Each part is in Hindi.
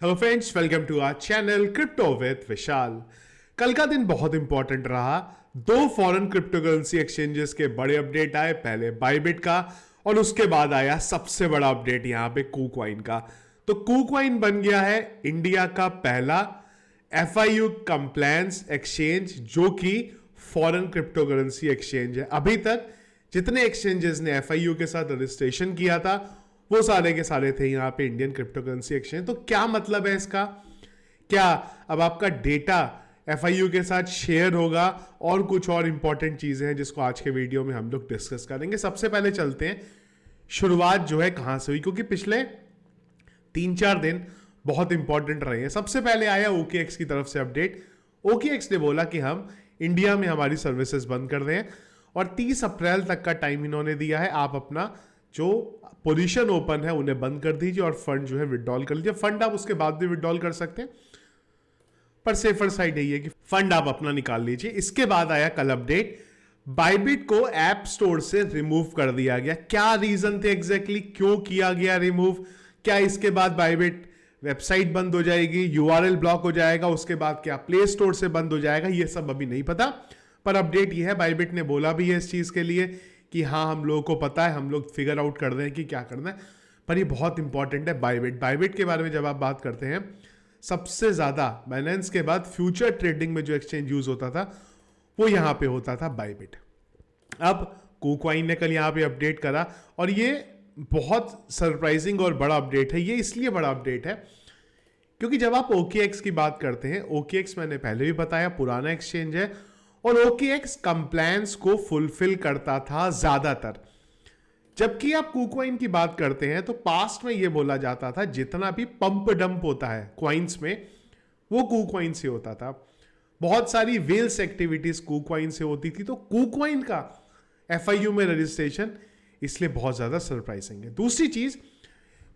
Hello friends, welcome to our channel crypto with Vishal. कल का दिन बहुत इंपॉर्टेंट रहा। दो फॉरेन क्रिप्टो करेंसी एक्सचेंजेस के बड़े अपडेट आए, पहले बाइबिट का और उसके बाद आया सबसे बड़ा अपडेट यहां पे KuCoin का। तो KuCoin बन गया है इंडिया का पहला FIU कंप्लायंस एक्सचेंज जो कि फॉरेन क्रिप्टो करेंसी एक्सचेंज है। अभी तक जितने एक्सचेंजेस ने FIU के साथ रजिस्ट्रेशन किया था वो सारे के सारे थे यहाँ पे इंडियन क्रिप्टो करेंसी एक्सचेंज। तो क्या मतलब है इसका? क्या अब आपका डेटा FIU के साथ शेयर होगा और कुछ और इंपॉर्टेंट चीजें हैं जिसको आज के वीडियो में हम लोग डिस्कस करेंगे। सबसे पहले चलते हैं शुरुआत जो है कहां से हुई, क्योंकि पिछले 3-4 दिन बहुत इंपॉर्टेंट रहे हैं। सबसे पहले आया OKX की तरफ से अपडेट। OKX ने बोला कि हम इंडिया में हमारी सर्विसेज बंद कर रहे हैं और 30 अप्रैल तक का टाइम इन्होंने दिया है। आप अपना जो पोजीशन ओपन है उन्हें बंद कर दीजिए और फंड जो है विड्रॉल कर लीजिए। फंड आप उसके बाद भी विड्रॉल कर सकते हैं, पर सेफर साइड यही है कि फंड आप अपना निकाल लीजिए। इसके बाद आया कल अपडेट, बाइबिट को ऐप स्टोर से रिमूव कर दिया गया। क्या रीजन थे एग्जैक्टली, क्यों किया गया रिमूव? क्या इसके बाद बाइबिट वेबसाइट बंद हो जाएगी, URL ब्लॉक हो जाएगा, उसके बाद क्या प्ले स्टोर से बंद हो जाएगा? ये सब अभी नहीं पता, पर अपडेट ये है बाइबिट ने बोला भी है इस चीज के लिए कि हाँ हम लोगों को पता है, हम लोग फिगर आउट कर रहे हैं कि क्या करना है। पर ये बहुत इंपॉर्टेंट है बाइबिट के बारे में जब आप बात करते हैं, सबसे ज्यादा बाइनेंस के बाद फ्यूचर ट्रेडिंग में जो एक्सचेंज यूज होता था वो यहां पे होता था बाइबिट। अब KuCoin ने कल यहां पे अपडेट करा और ये बहुत सरप्राइजिंग और बड़ा अपडेट है। ये इसलिए बड़ा अपडेट है क्योंकि जब आप OKX की बात करते हैं, OKX मैंने पहले भी बताया पुराना एक्सचेंज है और OKX कंप्लायंस को फुलफिल करता था ज्यादातर। जबकि आप KuCoin की बात करते हैं तो पास्ट में यह बोला जाता था जितना भी पंप डंप होता है क्वाइंस में वो KuCoin से होता था। बहुत सारी वेल्स एक्टिविटीज KuCoin से होती थी। तो KuCoin का FIU में रजिस्ट्रेशन इसलिए बहुत ज्यादा सरप्राइजिंग है। दूसरी चीज,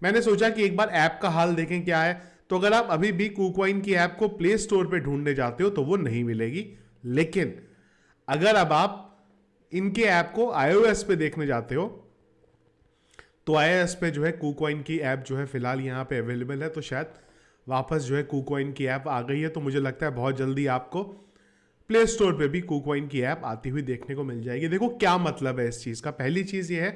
मैंने सोचा कि एक बार ऐप का हाल देखें क्या है। तो अगर आप अभी भी KuCoin की ऐप को प्ले स्टोर पे ढूंढने जाते हो तो वो नहीं मिलेगी, लेकिन अगर अब आप इनके ऐप को iOS पे देखने जाते हो तो iOS पे जो है KuCoin की ऐप जो है फिलहाल यहां पे अवेलेबल है। तो शायद वापस जो है KuCoin की ऐप आ गई है। तो मुझे लगता है बहुत जल्दी आपको प्ले स्टोर पे भी KuCoin की ऐप आती हुई देखने को मिल जाएगी। देखो क्या मतलब है इस चीज का। पहली चीज ये है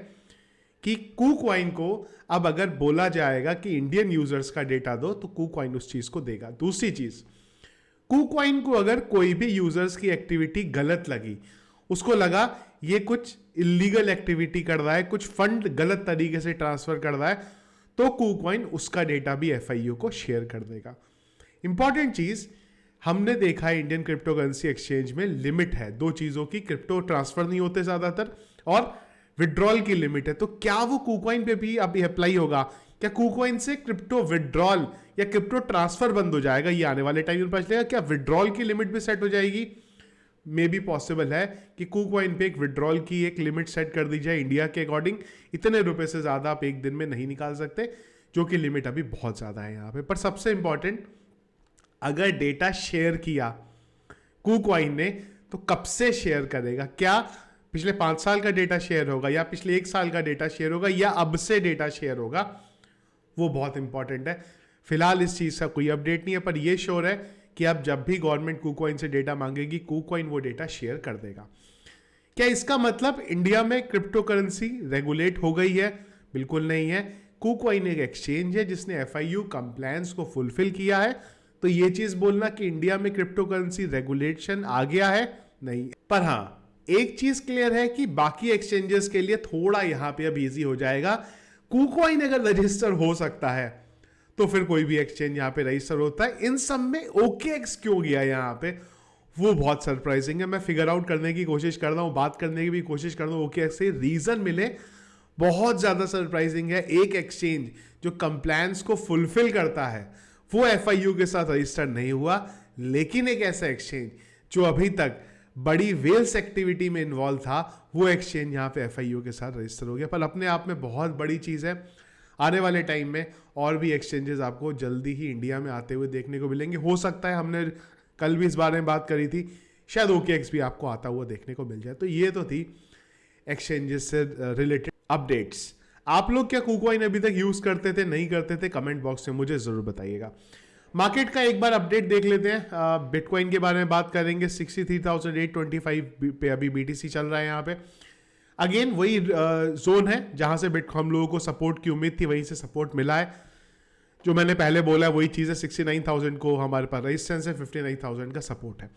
कि KuCoin को अब अगर बोला जाएगा कि इंडियन यूजर्स का डेटा दो तो KuCoin उस चीज को देगा। दूसरी चीज, KuCoin को अगर कोई भी यूजर्स की एक्टिविटी गलत लगी, उसको लगा ये कुछ इलीगल एक्टिविटी कर रहा है, कुछ फंड गलत तरीके से ट्रांसफर कर रहा है, तो KuCoin उसका डेटा भी FIU को शेयर कर देगा। इंपॉर्टेंट चीज, हमने देखा है इंडियन क्रिप्टो करेंसी एक्सचेंज में लिमिट है दो चीजों की, क्रिप्टो ट्रांसफर नहीं होते ज्यादातर और विड्रॉल की लिमिट है। तो क्या वो KuCoin पे भी अभी अप्लाई होगा? क्या KuCoin से क्रिप्टो विड्रॉल या क्रिप्टो ट्रांसफर बंद हो जाएगा? ये आने वाले टाइम में पता चलेगा। क्या विड्रॉल की लिमिट भी सेट हो जाएगी? मे बी पॉसिबल है कि KuCoin पे एक विड्रॉल की एक लिमिट सेट कर दी जाए इंडिया के अकॉर्डिंग। इतने रुपए से ज्यादा आप एक दिन में नहीं निकाल सकते, जो कि लिमिट अभी बहुत ज्यादा है यहाँ पे। पर सबसे इंपॉर्टेंट, अगर डेटा शेयर किया KuCoin ने तो कब से शेयर करेगा? क्या पिछले 5 साल का डेटा शेयर होगा या पिछले 1 साल का डेटा शेयर होगा या अब से डेटा शेयर होगा? वो बहुत इंपॉर्टेंट है। फिलहाल इस चीज का कोई अपडेट नहीं है, पर यह श्योर है कि अब जब भी गवर्नमेंट KuCoin से डेटा मांगेगी KuCoin वो डेटा शेयर कर देगा। क्या इसका मतलब इंडिया में क्रिप्टो करेंसी रेगुलेट हो गई है? बिल्कुल नहीं है। KuCoin एक एक्सचेंज है जिसने FIU कंप्लायंस को फुलफिल किया है। तो ये चीज बोलना कि इंडिया में क्रिप्टो करेंसी रेगुलेशन आ गया है, नहीं। पर हां, एक चीज क्लियर है कि बाकी एक्सचेंजेस के लिए थोड़ा यहां पे अब इजी हो जाएगा। KuCoin अगर रजिस्टर हो सकता है तो फिर कोई भी एक्सचेंज यहां पे रजिस्टर होता है। इन सब में OKX क्यों गया यहां पे, वो बहुत सरप्राइजिंग है। मैं फिगर आउट करने की कोशिश कर रहा हूं, बात करने की भी कोशिश कर रहा हूं OKX से, रीजन मिले। बहुत ज्यादा सरप्राइजिंग है, एक एक्सचेंज जो कंप्लायंस को फुलफिल करता है वो FIU के साथ रजिस्टर नहीं हुआ, लेकिन एक ऐसा एक्सचेंज जो अभी तक बड़ी वेल्स एक्टिविटी में इन्वॉल्व था वो एक्सचेंज यहां पे FIU के साथ रजिस्टर हो गया। पर अपने आप में बहुत बड़ी चीज है। आने वाले टाइम में और भी एक्सचेंजेस आपको जल्दी ही इंडिया में आते हुए देखने को मिलेंगे। हो सकता है, हमने कल भी इस बारे में बात करी थी, शायद OKX भी आपको आता हुआ देखने को मिल जाए। तो ये तो थी एक्सचेंजेस से रिलेटेड अपडेट्स। आप लोग क्या KuCoin अभी तक यूज करते थे, नहीं करते थे, कमेंट बॉक्स में मुझे जरूर बताइएगा। मार्केट का एक बार अपडेट देख लेते हैं। बिटकॉइन के बारे में बात करेंगे। 63,825 पे अभी BTC चल रहा है। यहाँ पे अगेन वही जोन है जहां से हम लोगों को सपोर्ट की उम्मीद थी, वहीं से सपोर्ट मिला है। जो मैंने पहले बोला वही चीज़ है, 69,000 को हमारे पास रेजिस्टेंस है, 59,000 का सपोर्ट है।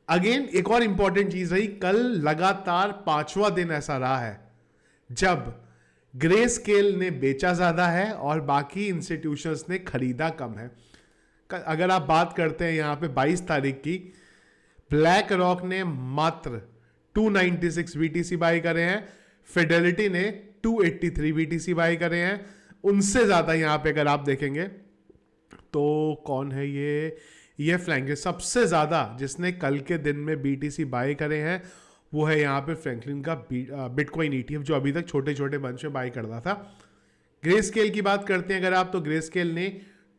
अगेन एक और इंपॉर्टेंट चीज रही, कल लगातार 5वां दिन ऐसा रहा है जब ग्रे स्केल ने बेचा ज्यादा है और बाकी इंस्टीट्यूशंस ने खरीदा कम है। अगर आप बात करते हैं यहाँ पे 22 तारीख की, ब्लैक रॉक ने मात्र 296 BTC बाई करे हैं, फिडेलिटी ने 283 BTC बाई करे हैं। उनसे ज्यादा यहाँ पे अगर आप देखेंगे तो कौन है ये फ्रैंकलिन, सबसे ज्यादा जिसने कल के दिन में BTC बाई करे हैं वो है यहाँ पे फ्रैंकलिन का बिटकॉइन ETF, जो अभी तक छोटे छोटे बंच में बाई करता था। ग्रे स्केल की बात करते हैं अगर आप, तो ग्रे स्केल ने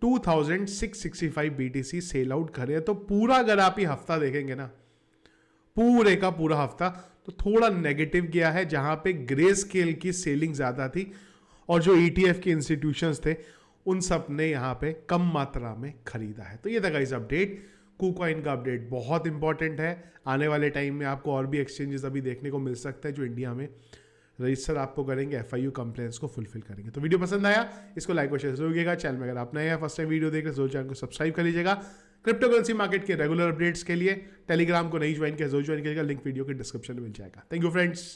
2665 BTC सेल आउट करे। तो पूरा अगर आप ये हफ्ता देखेंगे ना, पूरे का पूरा हफ्ता, तो थोड़ा नेगेटिव गया है, जहां पे ग्रे स्केल की सेलिंग ज्यादा थी और जो ETF के इंस्टीट्यूशंस थे उन सब ने यहाँ पे कम मात्रा में खरीदा है। तो ये था गाइस अपडेट। KuCoin का अपडेट बहुत इंपॉर्टेंट है। आने वाले टाइम में आपको और भी एक्सचेंजेस अभी देखने को मिल सकते हैं जो इंडिया में रजिस्टर आपको करेंगे, FIU कंप्लेंट्स को फुलफिल करेंगे। तो वीडियो पसंद आया, इसको लाइक और शेयर जरूर कीजिएगा। चैनल में अगर आप नए हैं, फर्स्ट टाइम वीडियो देख रहे हैं, जरूर चैनल को सब्सक्राइब कर लीजिएगा। क्रिप्टो करेंसी मार्केट के रेगुलर अपडेट्स के लिए टेलीग्राम को नहीं ज्वाइन किया, जरूर ज्वाइन कीजिएगा, लिंक वीडियो के डिस्क्रिप्शन में मिल जाएगा। Thank you friends.